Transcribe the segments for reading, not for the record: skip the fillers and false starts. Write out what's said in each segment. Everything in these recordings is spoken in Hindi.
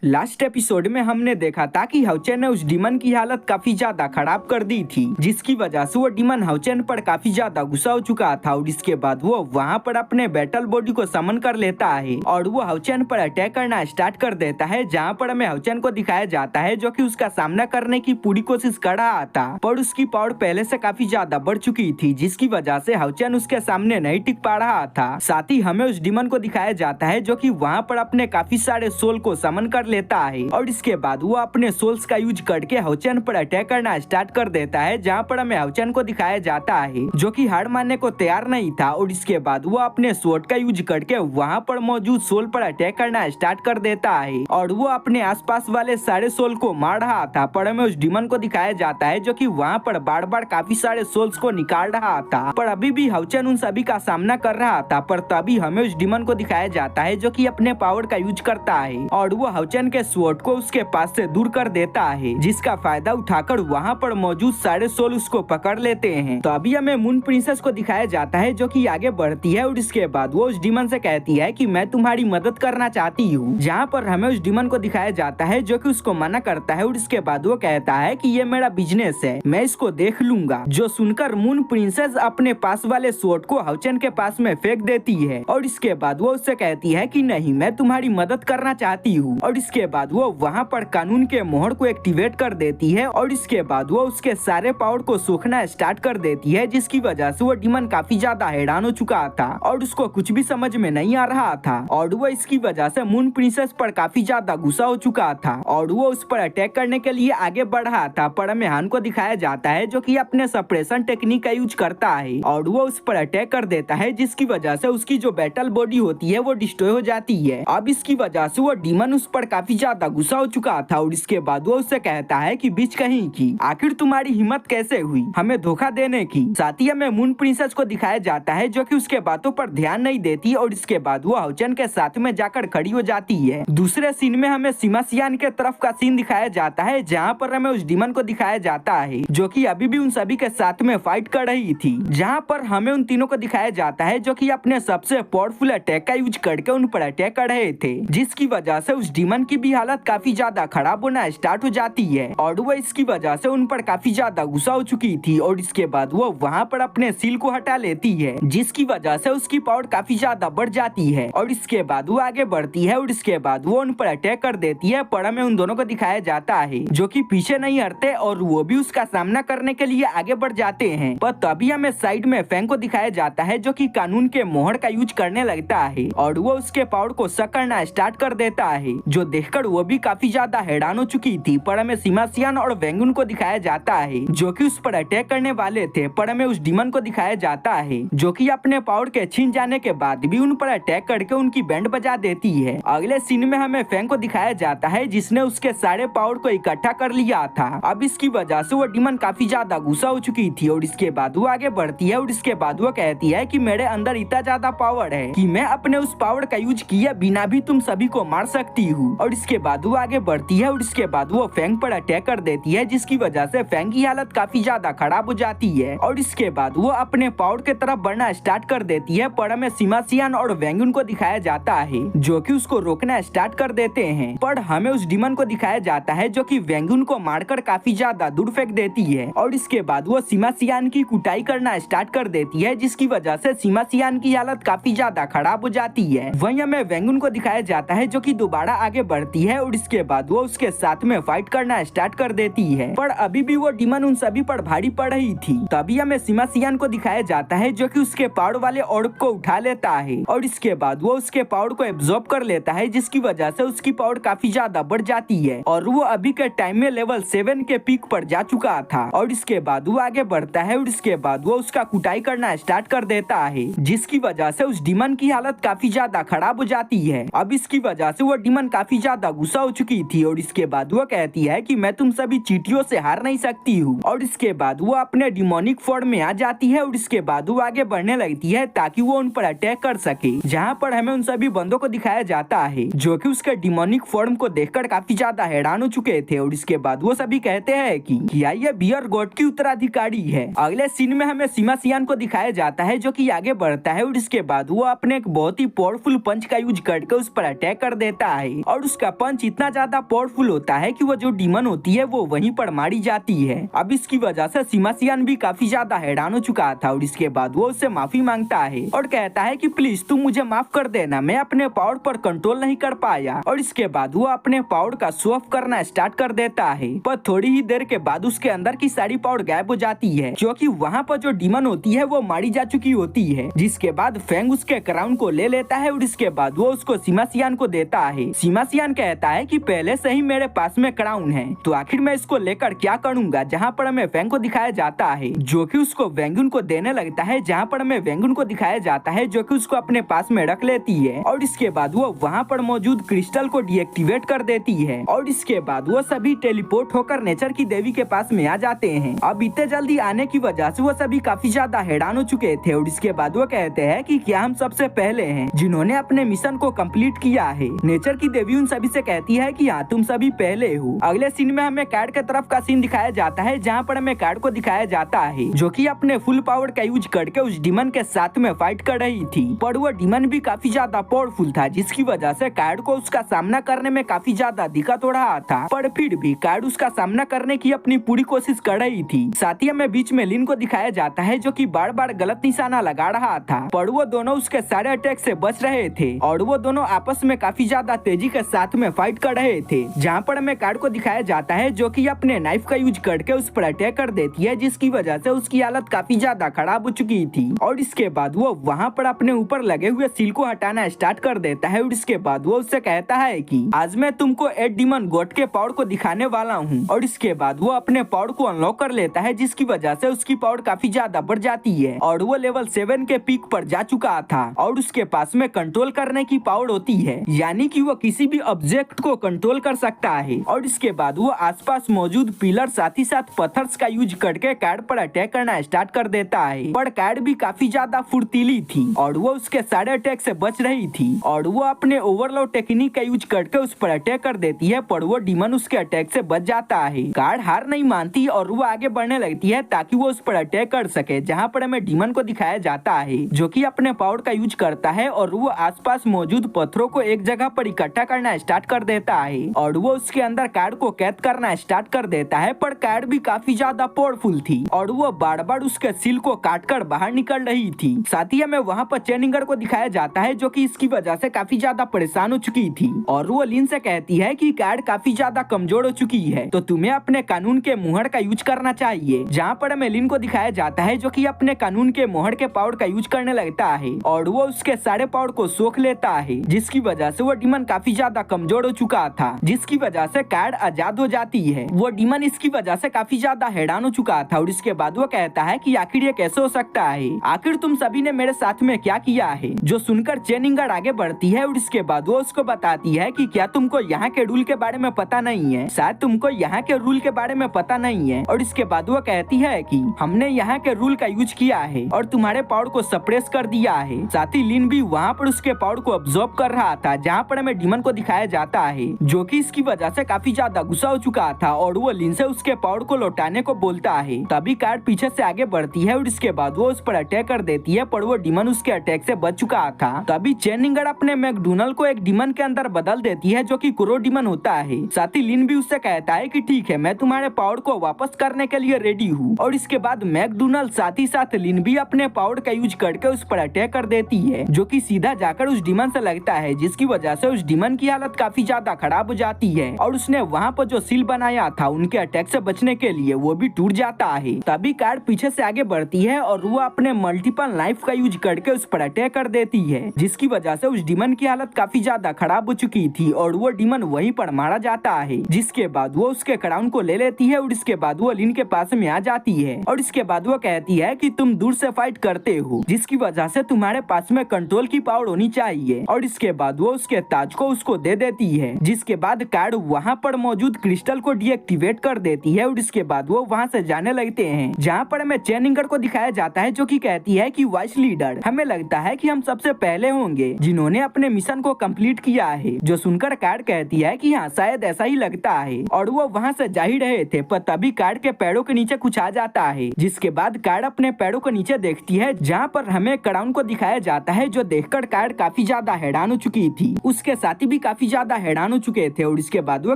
लास्ट एपिसोड में हमने देखा था कि हाउचेन ने उस डीमन की हालत काफी ज्यादा खराब कर दी थी, जिसकी वजह से वो डीमन हाउचेन पर काफी ज्यादा गुस्सा हो चुका था और इसके बाद वो वहाँ पर अपने बैटल बॉडी को समन कर लेता है और वो हाउचेन पर अटैक करना स्टार्ट कर देता है, जहाँ पर हमें हाउचेन को दिखाया जाता है जो कि उसका सामना करने की पूरी कोशिश कर रहा था, पर उसकी पावर पहले से काफी ज्यादा बढ़ चुकी थी, जिसकी वजह से हाउचेन उसके सामने नहीं टिक पा रहा था। साथ ही हमें उस डीमन को दिखाया जाता है जो कि वहाँ पर अपने काफी सारे सोल को समन कर लेता है और इसके बाद वो अपने सोल्स का यूज करके हाउचेन पर अटैक करना स्टार्ट कर देता है, जहाँ पर हमें हाउचेन को दिखाया जाता है जो कि हार मानने को तैयार नहीं था और इसके बाद वो अपने स्वॉर्ड का यूज करके वहाँ पर मौजूद सोल पर अटैक करना स्टार्ट कर देता है और वो अपने आसपास वाले सारे सोल को मार रहा था, पर हमें उस डीमन को दिखाया जाता है जो कि वहाँ पर बार बार काफी सारे सोल्स को निकाल रहा था, पर अभी भी हाउचेन उन सभी का सामना कर रहा था। पर तभी हमें उस डीमन को दिखाया जाता है जो कि अपने पावर का यूज करता है और वो हाउचेन के स्वॉर्ड को उसके पास से दूर कर देता है, जिसका फायदा उठाकर वहाँ पर मौजूद सारे सोल उसको पकड़ लेते हैं। तो अभी हमें मून प्रिंसेस को दिखाया जाता है जो कि आगे बढ़ती है और इसके बाद वो उस डीमन से कहती है कि मैं तुम्हारी मदद करना चाहती हूँ, जहाँ पर हमें उस डीमन को दिखाया जाता है जो कि उसको मना करता है और इसके बाद वो कहता है कि ये मेरा बिजनेस है, मैं इसको देख लूंगा। जो सुनकर मून प्रिंसेस अपने पास वाले स्वॉर्ड को हाउचेन के पास में फेंक देती है और इसके बाद वो उससे कहती है कि नहीं, मैं तुम्हारी मदद करना चाहती हूँ और इसके बाद वो वहाँ पर कानून के मोहर को एक्टिवेट कर देती है और इसके बाद वो उसके सारे पावर को सोखना स्टार्ट कर देती है, जिसकी वजह से वो डीमन काफी ज्यादा हैरान हो चुका था और उसको कुछ भी समझ में नहीं आ रहा था और वो इसकी वजह से मून प्रिंसेस पर काफी ज्यादा गुस्सा हो चुका था और वो उस पर अटैक करने के लिए आगे बढ़ रहा था। पर हमें हान को दिखाया जाता है जो कि अपने सप्रेशन टेक्निक का यूज करता है और वो उस पर अटैक कर देता है, जिसकी वजह से उसकी जो बैटल बॉडी होती है वो डिस्ट्रॉय हो जाती है। अब इसकी वजह से वो डीमन उस पर काफी ज्यादा गुस्सा हो चुका था और इसके बाद वो उससे कहता है कि बीच कहीं की आखिर तुम्हारी हिम्मत कैसे हुई हमें धोखा देने की। साथ ही हमें मून प्रिंसेस को दिखाया जाता है जो कि उसके बातों पर ध्यान नहीं देती और इसके बाद वो हाउचेन के साथ में जाकर खड़ी हो जाती है। दूसरे सीन में हमें सिमासियान के तरफ का सीन दिखाया जाता है, जहाँ पर हमें उस डीमन को दिखाया जाता है जो कि अभी भी उन सभी के साथ में फाइट कर रही थी, जहाँ पर हमें उन तीनों को दिखाया जाता है जो कि अपने सबसे पावरफुल अटैक का यूज करके उन पर अटैक कर रहे थे, जिसकी वजह से उस डीमन की भी हालत काफी ज्यादा खराब होना स्टार्ट हो जाती है और वो इसकी वजह से उन पर काफी ज्यादा गुस्सा हो चुकी थी और इसके बाद वो वहाँ पर अपने सील को हटा लेती है, जिसकी वजह से उसकी पावर काफी ज्यादा बढ़ जाती है और इसके बाद वो आगे बढ़ती है और इसके बाद वो उन पर अटैक कर देती है। पर हमें उन दोनों को दिखाया जाता है जो कि पीछे नहीं हटते और वो भी उसका सामना करने के लिए आगे बढ़ जाते हैं। पर तभी हमें साइड में फैंग को दिखाया जाता है जो कि कानून के मोहर का यूज करने लगता है और वो उसके पावर को शक करना स्टार्ट कर देता है, जो देखकर वो भी काफी ज्यादा हैरान हो चुकी थी। पर हमें सिमासियान और वेंगुन को दिखाया जाता है जो कि उस पर अटैक करने वाले थे, पर हमें उस डीमन को दिखाया जाता है जो कि अपने पावर के छीन जाने के बाद भी उन पर अटैक करके उनकी बैंड बजा देती है। अगले सीन में हमें फैंग को दिखाया जाता है जिसने उसके सारे पावर को इकट्ठा कर लिया था। अब इसकी वजह से वो डीमन काफी ज्यादा गुस्सा हो चुकी थी और इसके बाद वो आगे बढ़ती है और इसके बाद वो कहती है कि मेरे अंदर इतना ज्यादा पावर है कि मैं अपने उस पावर का यूज किए बिना भी तुम सभी को मार सकती हूँ। और इसके बाद वो आगे बढ़ती है और इसके बाद वो फैंग पर अटैक कर देती है, जिसकी वजह से फैंग की हालत काफी ज्यादा खराब हो जाती है और इसके बाद वो अपने पावर के तरफ बढ़ना स्टार्ट कर देती है। पर हमें सिमासियान और वेंगुन को दिखाया जाता है जो कि उसको रोकना स्टार्ट कर देते हैं, पर हमें उस डीमन को दिखाया जाता है जो कि वेंगुन को मारकर काफी ज्यादा दूर फेंक देती है और इसके बाद वो सिमासियान की कुटाई करना स्टार्ट कर देती है, जिसकी वजह से सिमासियान की हालत काफी ज्यादा खराब हो जाती है। वहीं हमें वेंगुन को दिखाया जाता है जो कि दोबारा आगे बढ़ती है और इसके बाद वो उसके साथ में फाइट करना स्टार्ट कर देती है, पर अभी भी वो डीमन उन सभी पर भारी पड़ रही थी। तभी हमें सिमासियान को दिखाया जाता है जो कि उसके पावर वाले ऑर्ब को उठा लेता है और इसके बाद वो उसके पावर को एब्जॉर्ब कर लेता है, जिसकी वजह से उसकी पावर काफी ज्यादा बढ़ जाती है और वो अभी के टाइम में लेवल 7 के पीक पर जा चुका था और इसके बाद वो आगे बढ़ता है और इसके बाद वो उसका कुटाई करना स्टार्ट कर देता है, जिसकी वजह से उस डीमन की हालत काफी ज्यादा खराब हो जाती है। अब इसकी वजह से वो डीमन काफी ज्यादा गुस्सा हो चुकी थी और इसके बाद वो कहती है कि मैं तुम सभी चींटियों से हार नहीं सकती हूँ और इसके बाद वो अपने डिमोनिक फॉर्म में आ जाती है और इसके बाद वो आगे बढ़ने लगती है ताकि वो उन पर अटैक कर सके, जहाँ पर हमें उन सभी बंदों को दिखाया जाता है जो कि उसके डिमोनिक फॉर्म को देखकर काफी ज्यादा हैरान हो चुके थे और इसके बाद वो सभी कहते हैं कि क्या ये बियर गॉड की उत्तराधिकारी है। अगले सीन में हमें सिमासियान को दिखाया जाता है जो कि आगे बढ़ता है और इसके बाद वो अपने एक बहुत ही पावरफुल पंच का यूज करके उस पर अटैक कर देता है और उसका पंच इतना ज्यादा पावरफुल होता है कि वो जो डीमन होती है वो वहीं पर मारी जाती है। अब इसकी वजह से सीमासियान भी काफी ज्यादा हैरान हो चुका था और इसके बाद वो उससे माफी मांगता है और कहता है कि प्लीज तुम मुझे माफ कर देना, मैं अपने पावर पर कंट्रोल नहीं कर पाया। और इसके बाद वो अपने पावर का शो ऑफ करना स्टार्ट कर देता है, पर थोड़ी ही देर के बाद उसके अंदर की सारी पावर गायब हो जाती है क्योंकि वहाँ पर जो डीमन होती है वो मारी जा चुकी होती है। जिसके बाद फेंग उसके क्राउन को ले लेता है और इसके बाद वो उसको सीमासियान को देता है। सीमासियान कहता है कि पहले से ही मेरे पास में क्राउन है, तो आखिर मैं इसको लेकर क्या करूंगा। जहाँ पर हमें फेंग को दिखाया जाता है जो कि उसको वेंगुन को देने लगता है, जहाँ पर हमें वेंगुन को दिखाया जाता है जो कि उसको अपने पास में रख लेती है। और इसके बाद वो वहाँ पर मौजूद क्रिस्टल को डीएक्टिवेट कर देती है और इसके बाद वो सभी टेलीपोर्ट होकर नेचर की देवी के पास में आ जाते हैं। अब इतने जल्दी आने की वजह से वो सभी काफी ज्यादा हैरान हो चुके थे और इसके बाद वो कहते हैं कि क्या हम सबसे पहले हैं जिन्होंने अपने मिशन को कंप्लीट किया है। नेचर की देवी उन सभी से कहती है कि हाँ तुम सभी पहले हो। अगले सीन में हमें कार्ड के तरफ का सीन दिखाया जाता है जहाँ पर हमें कार्ड को दिखाया जाता है जो कि अपने फुल पावर का यूज करके उस डीमन के साथ में फाइट कर रही थी, पर वो डीमन भी काफी ज्यादा पावरफुल था जिसकी वजह से कार्ड को उसका सामना करने में काफी ज्यादा दिक्कत हो रहा था, पर फिर भी कार्ड उसका सामना करने की अपनी पूरी कोशिश कर रही थी। साथ ही हमें बीच में लिन को दिखाया जाता है जो कि बार बार गलत निशाना लगा रहा था, पर वो दोनों उसके सारे अटैक से बच रहे थे और वो दोनों आपस में काफी ज्यादा तेजी के साथ में फाइट कर रहे थे। जहाँ पर हमें कार्ड को दिखाया जाता है जो कि अपने नाइफ का यूज करके उस पर अटैक कर देती है जिसकी वजह से उसकी हालत काफी ज्यादा खराब हो चुकी थी। और इसके बाद वो वहाँ पर अपने ऊपर लगे हुए सील को हटाना स्टार्ट कर देता है और इसके बाद वो उससे कहता है कि आज मैं तुमको 8 डीमन गॉड के पावर को दिखाने वाला हूँ। और इसके बाद वो अपने पावर को अनलॉक कर लेता है जिसकी वजह से उसकी पावर काफी ज्यादा बढ़ जाती है और वो लेवल 7 के पीक पर जा चुका था और उसके पास में कंट्रोल करने की पावर होती है, यानी कि वो किसी भी ऑब्जेक्ट को कंट्रोल कर सकता है। और इसके बाद वो आसपास मौजूद पिलर साथ ही साथ पत्थर्स का यूज करके कार्ड पर अटैक करना स्टार्ट कर देता है, पर कार्ड भी काफी ज्यादा फुर्तीली थी और वो उसके सारे अटैक से बच रही थी और वो अपने ओवरलोड टेक्निक का यूज करके उस पर अटैक कर देती है, पर वो डीमन उसके अटैक से बच जाता है। कार्ड हार नहीं मानती और वो आगे बढ़ने लगती है ताकि वो उस पर अटैक कर सके, जहाँ पर हमें डीमन को दिखाया जाता है जो कि अपने पावर का यूज करता है और वो आसपास मौजूद पत्थरों को एक जगह पर इकट्ठा करना स्टार्ट कर देता है और वो उसके अंदर कार्ड को कैद करना स्टार्ट कर देता है, पर कार्ड भी काफी ज्यादा पावरफुल थी और वो बार बार उसके सील को काट कर बाहर निकल रही थी। साथ ही हमें वहाँ पर चेनिंगर को दिखाया जाता है जो कि इसकी वजह से काफी ज्यादा परेशान हो चुकी थी और वो लिन से कहती है कि कार्ड काफी ज्यादा कमजोर हो चुकी है तो तुम्हें अपने कानून के मुहर का यूज करना चाहिए। जहाँ पर हमें लिन को दिखाया जाता है जो कि अपने कानून के मुहर के पावर का यूज करने लगता है और वो उसके सारे पावर को सोख लेता है जिसकी वजह से वो डीमन काफी ज्यादा कमजोर हो चुका था, जिसकी वजह से कार्ड आजाद हो जाती है। वो डीमन इसकी वजह से काफी ज्यादा हैरान हो चुका था और इसके बाद वो कहता है कि आखिर ये कैसे हो सकता है, आखिर तुम सभी ने मेरे साथ में क्या किया है। जो सुनकर चेनिंगर आगे बढ़ती है और इसके बाद वो उसको बताती है कि क्या तुमको यहाँ के रूल के बारे में पता नहीं है, शायद तुमको यहाँ के रूल के बारे में पता नहीं है। और इसके बाद वो कहती है कि हमने यहाँ के रूल का यूज किया है और तुम्हारे पावर को सप्रेस कर दिया है। साथ ही लिन भी वहाँ पर उसके पावर को अब्सॉर्ब कर रहा था, जहाँ पर हमें डीमन को दिखाया जाता है जो कि इसकी वजह से काफी ज्यादा गुस्सा हो चुका था और वो लिन से उसके पावर को लौटाने को बोलता है। तभी कार्ड पीछे से आगे बढ़ती है और इसके बाद वो उस पर अटैक कर देती है, पर वो डीमन उसके अटैक से बच चुका था। तभी चेनिंगर अपने मैकडोनल को एक डीमन के अंदर बदल देती है जो कि क्रो डीमन होता है। साथ ही लिन भी उससे कहता है कि ठीक है, मैं तुम्हारे पावर को वापस करने के लिए रेडी हूँ। और इसके बाद मैकडोनल साथ ही साथ लिन भी अपने पावर का यूज करके उस पर अटैक कर देती है जो कि सीधा जाकर उस डीमन से लगता है, जिसकी वजह से उस डीमन की हालत काफी ज्यादा खराब हो जाती है और उसने वहाँ पर जो सील बनाया था उनके अटैक से बचने के लिए वो भी टूट जाता है। तभी कार्ड पीछे से आगे बढ़ती है और वो अपने मल्टीपल नाइफ का यूज करके उस पर अटैक कर देती है, जिसकी वजह से उस डीमन की हालत काफी ज्यादा खराब हो चुकी थी और वो डीमन वहीं पर मारा जाता है। जिसके बाद वो उसके क्राउन को ले लेती है और इसके बाद वो लिन के पास में आ जाती है और इसके बाद वो कहती है कि तुम दूर से फाइट करते हो, जिसकी वजह से तुम्हारे पास में कंट्रोल की पावर होनी चाहिए। और इसके बाद वो उसके ताज को उसको दे देती है, जिसके बाद कार्ड वहाँ पर मौजूद क्रिस्टल को डीएक्टिवेट कर देती है और इसके बाद वो वहाँ से जाने लगते हैं। जहाँ पर हमें चेनिंगर को दिखाया जाता है जो कि कहती है कि वाइस लीडर, हमें लगता है कि हम सबसे पहले होंगे जिन्होंने अपने मिशन को कंप्लीट किया है। जो सुनकर कार्ड कहती है कि हाँ, शायद ऐसा ही लगता है और वो वहाँ से जा ही रहे थे, पर तभी कार्ड के पैरों के नीचे कुछ आ जाता है। जिसके बाद कार्ड अपने पैरों के नीचे देखती है, जहाँ पर हमें क्राउन को दिखाया जाता है, जो देखकर कार्ड काफी ज्यादा हैरान हो चुकी थी। उसके साथी भी काफी ज्यादा हैरान हो चुके थे और इसके बाद वो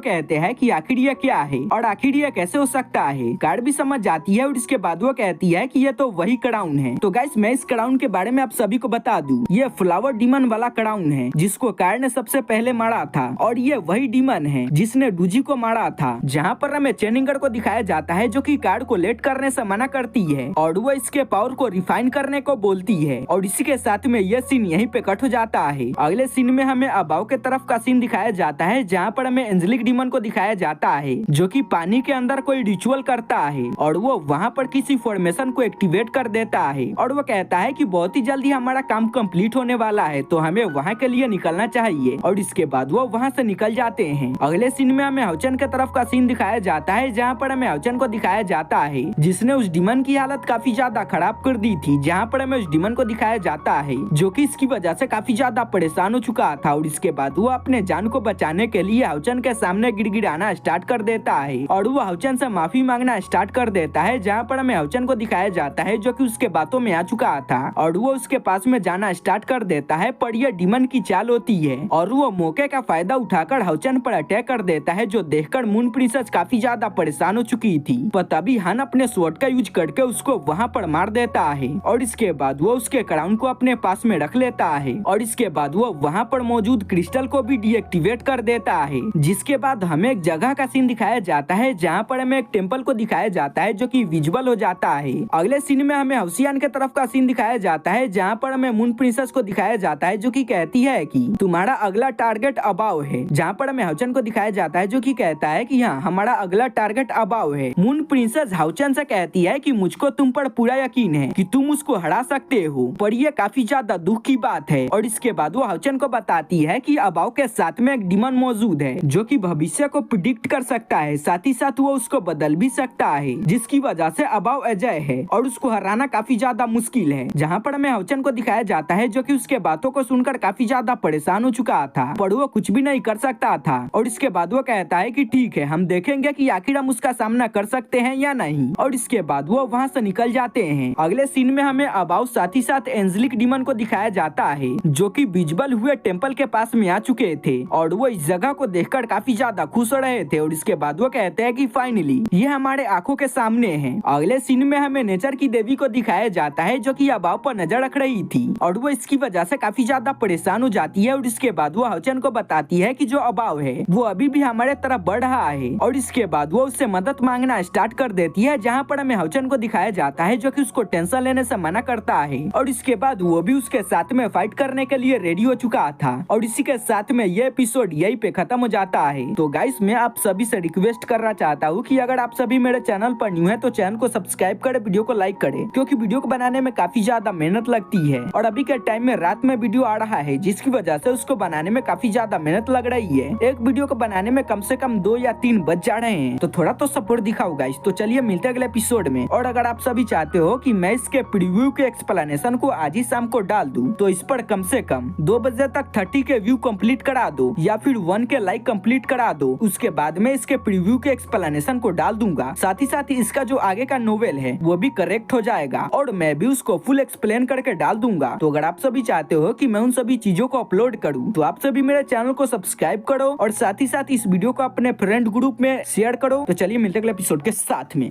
कहते हैं कि आखिर ये क्या है और आखिर ये कैसे हो सकता है। कार्ड भी समझ जाती है और इसके बाद वो कहती है कि ये तो वही क्राउन है। तो गाइस मैं इस क्राउन के बारे में आप सभी को बता दूं, ये फ्लावर डीमन वाला क्राउन है जिसको कार्ड ने सबसे पहले मारा था और ये वही डीमन है जिसने डूजी को मारा था। जहाँ पर हमें चेनिंगर को दिखाया जाता है जो कि कार्ड को लेट करने से मना करती है और वो इसके पावर को रिफाइन करने को बोलती है और इसी के साथ में ये सीन यहीं पे कट हो जाता है। अगले सीन में हमें अबाव के तरफ का सीन दिखाया जाता है जहाँ पर हमें एंजेलिक डीमन को दिखाया जाता है जो कि पानी के अंदर कोई रिचुअल करता है और वो वहाँ पर किसी फॉर्मेशन को एक्टिवेट कर देता है और वो कहता है कि बहुत ही जल्दी हमारा काम कंप्लीट होने वाला है तो हमें वहाँ के लिए निकलना चाहिए और इसके बाद वो वहाँ से निकल जाते हैं। अगले सीन में हमें हाउचेन के तरफ का सीन दिखाया जाता है जहाँ पर हमें हाउचेन को दिखाया जाता है जिसने उस डीमन की हालत काफी ज्यादा खराब कर दी थी। जहाँ पर हमें उस डीमन को दिखाया जाता है जो कि इसकी वजह से काफी ज्यादा परेशान हो चुका था और इसके बाद वो अपने जान को बचाने के लिए हाउचेन के सामने गिड़गिड़ाना स्टार्ट कर देता है और वो हाउचेन से माफी मांगना स्टार्ट कर देता है। जहाँ पर हमें हाउचेन को दिखाया जाता है जो कि उसके बातों में आ चुका था और वो उसके पास में जाना स्टार्ट कर देता है पर यह डीमन की चाल होती है और वो मौके का फायदा उठाकर हाउचेन पर अटैक कर देता है जो देखकर मून प्रिंसेस काफी ज्यादा परेशान हो चुकी थी। पर तभी हान अपने स्वॉर्ड का यूज करके उसको वहाँ पर मार देता है और इसके बाद वो उसके क्राउन को अपने पास में रख लेता है और इसके बाद वो वहाँ पर मौजूद क्रिस्टल को भी डीएक्टिवेट कर देता है। जिसके बाद हमें एक जगह का सीन दिखाया जाता है जहाँ पर हमें एक टेम्पल को दिखाया जाता है जो कि विजुअल हो जाता है। अगले सीन में हमें हाउसियान के तरफ का सीन दिखाया जाता है जहाँ पर हमें मून प्रिंसेस को दिखाया जाता है जो कि कहती है कि तुम्हारा अगला टारगेट अबाव है। जहाँ पर हमें हाउचेन को दिखाया जाता है जो कि कहता है कि हाँ हमारा अगला टारगेट अबाव है। मून प्रिंसेस हाउचेन से कहती है कि मुझको तुम पर पूरा यकीन है कि तुम उसको हरा सकते हो पर यह काफी ज्यादा दुख की बात है और इसके बाद वो हाउचेन को बताती है कि अबाव के साथ में एक डीमन मौजूद है जो कि भविष्य को प्रिडिक्ट कर सकता है, साथ ही साथ वो उसको बदल भी सकता है जिसकी वजह से अबाव अजय है और उसको हराना काफी ज्यादा मुश्किल है। जहाँ पर हमें हाउचेन को दिखाया जाता है जो कि उसके बातों को सुनकर काफी ज्यादा परेशान हो चुका था पर वो कुछ भी नहीं कर सकता था और इसके बाद वो कहता है कि ठीक है हम देखेंगे कि आखिर हम उसका सामना कर सकते हैं या नहीं और इसके बाद वो वहाँ से निकल जाते हैं। अगले सीन में हमें अबाव साथ ही साथ एंजेलिक डीमन को दिखाया जाता है जो कि विजुअल हुए टेम्पल के पास में आ चुके थे और वो इस जगह को देखकर काफी ज्यादा खुश हो रहे थे और इसके बाद वो कहते हैं कि फाइनली ये हमारे आंखों के सामने है। अगले सीन में हमें नेचर की देवी को दिखाया जाता है जो कि अबाव पर नजर रख रही थी और वो इसकी वजह से काफी ज्यादा परेशान हो जाती है और इसके बाद वो हाउचेन को बताती है कि जो अबाव है वो अभी भी हमारे तरफ बढ़ रहा है और इसके बाद वो उससे मदद मांगना स्टार्ट कर देती है। जहाँ पर हमें हाउचेन को दिखाया जाता है जो कि उसको टेंशन लेने से मना करता है और इसके बाद वो भी उसके साथ में फाइट करने के लिए रेडी हो चुका था और इसी के साथ में ये एपिसोड यही पे खत्म हो जाता है। तो गाइस मैं आप सभी से रिक्वेस्ट करना चाहता हूँ कि अगर आप सभी मेरे चैनल पर न्यू है तो चैनल को सब्सक्राइब करे, वीडियो को लाइक करे क्योंकि वीडियो को बनाने में काफी ज्यादा मेहनत लगती है और अभी के टाइम में रात में वीडियो आ रहा है जिसकी वजह से उसको बनाने में काफी ज्यादा मेहनत लग रही है। एक वीडियो को बनाने में कम से कम 2 या 3 बज जा रहे हैं तो थोड़ा तो सपोर्ट दिखाओ गाइस। तो चलिए मिलते हैं अगले एपिसोड में और अगर आप सभी चाहते हो कि मैं इसके प्रीव्यू के एक्सप्लेनेशन को आज ही शाम को डाल दूं तो इस पर कम से कम 2 बजे तक 30 के व्यू कंप्लीट करा दो या फिर 1 के लाइक कंप्लीट करा दो। उसके बाद में इसके प्रीव्यू के एक्सप्लेनेशन को डाल दूंगा, साथ ही इसका जो आगे का नोवेल है वो भी करेक्ट हो जाएगा और मैं भी उसको फुल एक्सप्लेन करके डाल दूंगा। तो अगर आप सभी चाहते हो कि मैं उन सभी चीजों को अपलोड करूँ तो आप सभी मेरे चैनल को सब्सक्राइब करो और साथ ही साथ इस वीडियो को अपने फ्रेंड ग्रुप में शेयर करो। तो चलिए मिलते हैं अगले एपिसोड के साथ में।